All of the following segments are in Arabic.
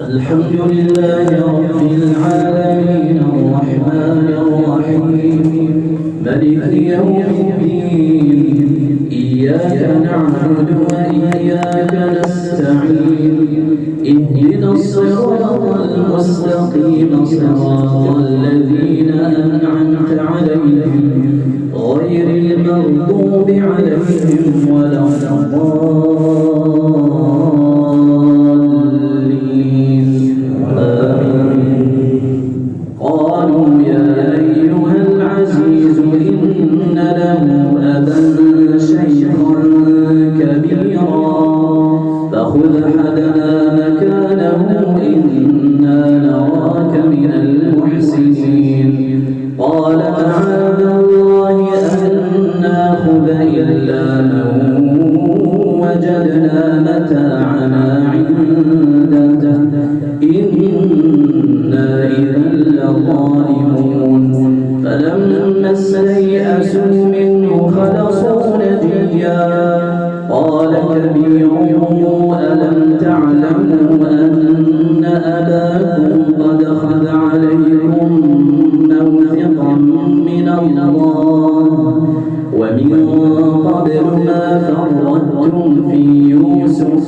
الحمد لله رب العالمين الرحمن الرحيم مالك يوم الدين إياك نعبد وإياك نستعين اهدنا الصراط المستقيم صراط الذين أنعمت عليهم غير المغضوب عليهم ولا الضالين آمين. قالوا يا أيها العزيز إن له أبا شيخا كبيرا فخذ أحدنا مكانه إنا نراك من المحسنين قال معاذ الله أن ناخذ إلا من وجدنا متاعنا عنده إنا إذا لظالمون فلما استيئسوا منه خلصوا نجيا قال كبيرهم ألم تعلموا أن أباكم قد أخذ عليكم موثقا من الله ومن قبل ما فرطتم في يوسف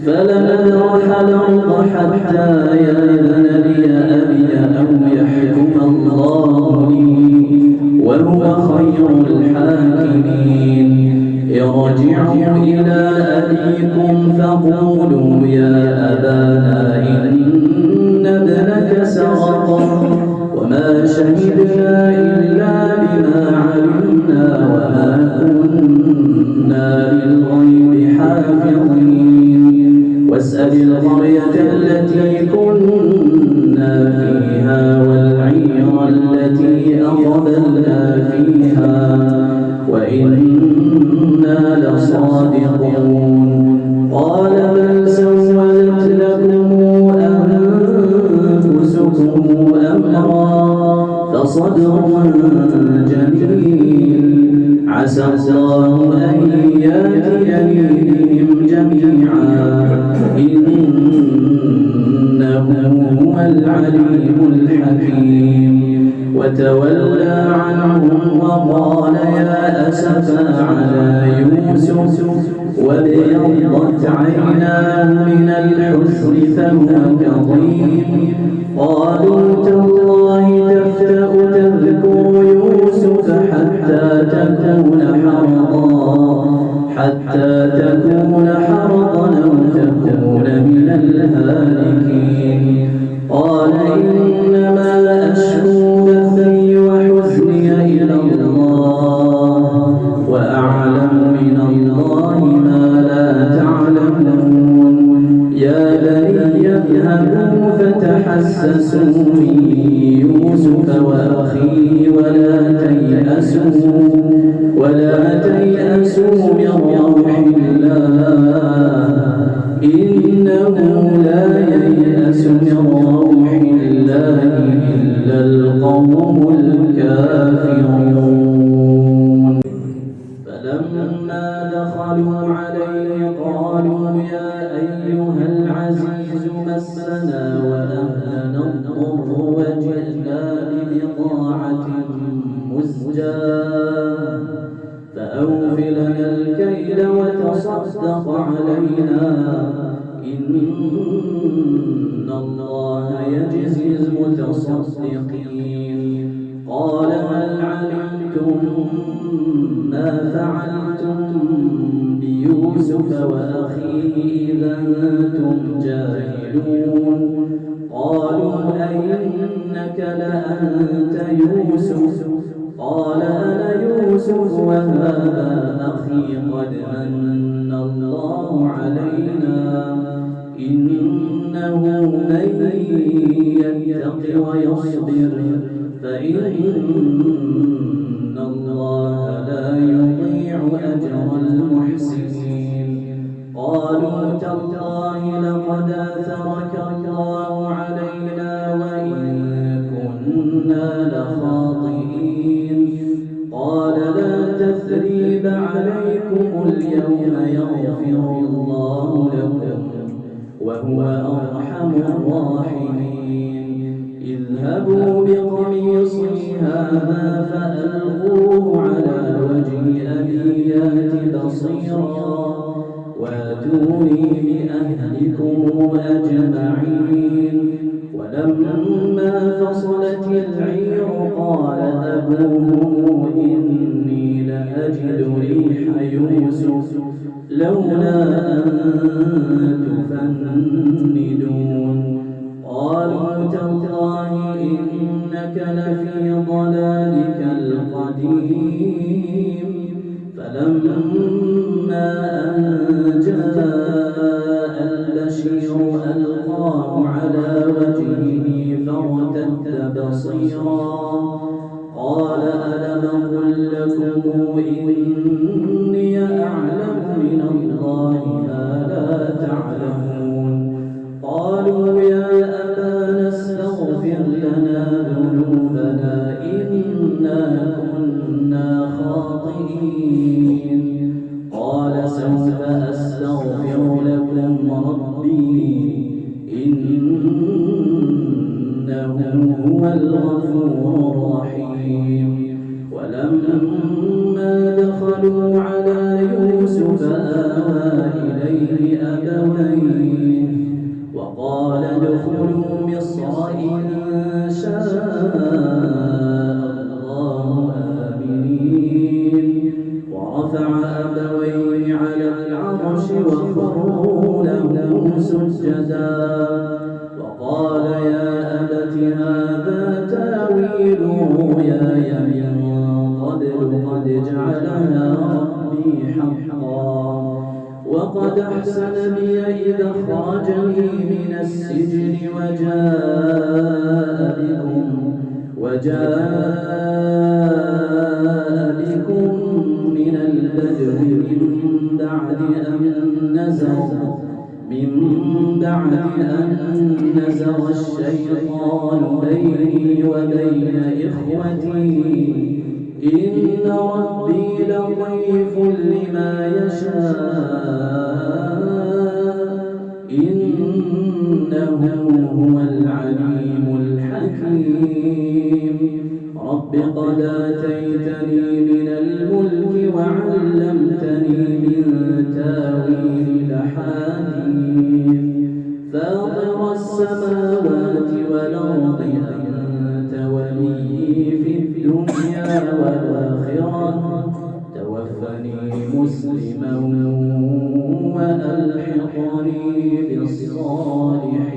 فلن أبرح الأرض حتى يأذن لي أبي أو يحكم الله لي وهو خير الحاكمين ارجعوا إلى أبيكم فقولوا يا أبانا إن ابنك سرق وما شهدنا إلا بما علمنا وما كنا للغيب حافظين واسأل القرية التي كنا فيها والعير التي أقبلنا فيها وإنا لصادقون قال بل سولت لكم أنفسكم أمرا فصبر جميل عسى الله أن يأتيني بهم جميعا إنه هو العليم الحكيم وتولى عنهم وقال يا أسفا على يوسف وابيضت عيناه من الحزن فهو كظيم قالوا تالله تفتأ تذكر يوسف حتى تكون حرضا أو تكون من الهالكين قال إنما أشكو بثي وحزني إلى الله وأعلم من الله ما لا تعلمون يا بني اذهبوا فتحسسوا من يوسف وأخيه ولا تيأسوا من روح الله إنه لا ييأس من روح الله إلا القوم الكافرون فلما دخلوا عليه قالوا يا أيها العزيز مسنا وأهلنا الضر وجئنا ببضاعة مزجاة فأوف لنا الكيل وتصدق علينا إن الله يجزي المتصدقين قال هل علمتم ما فعلتم بيوسف وأخيه إذا أنتم جاهلون قالوا أئنك لأنت يوسف قال أنا يوسف وهذا أخي قد من الله علينا إنه من يتق ويصبر فإن الله لا يضيع أجر المحسنين قالوا تالله لقد آثرك الله علينا وإن كنا لخاطئين قال لا تثريب عليكم اليوم يغفر الله لكم وهو أرحم الراحمين. اذهبوا بقميصي هذا فألقوه على وجه أبي يأت بصيرا واتوني بأهلكم أجمعين. ولما فصلت العير قال أبوهم إني لأجد ريح يوسف لولا أن تفندون. قالوا تالله إنك لفي ضلالك القديم. فلما أن جاء البشير ألقاه على وجهه فارتد بصيرا قال ألم أقل لكم إني أعلم من الله ما لا تعلمون. قالوا يا أبانا استغفر لنا ذنوبنا إنا كنا خاطئين. قال سوف أستغفر لكم ربي إنه هو الغفور الرحيم. ولما دخلوا على يوسف آوى إليه أبويه وقال ادخلوا مصر إن شاء الله آمنين. ورفع أبويه على العرش وخروا له سجدا وقال يا أبت هذا تاويل رؤياي من قبل قد جعلها ربي حقا وقد أحسن بي إذا أخرجني من السجن وجاء بكم من البدو من بعد أن نزغ الشيطان بيني وبين إخوتي إن ربي لطيف لما يشاء إنه هو العليم الحكيم. رب قد آتيتني من الملك وعلمتني من تاويل الأحاديث فاطر السماوات والأرض أنت ولي في الدنيا والآخرة توفني مسلما وألحقني بالصالحين.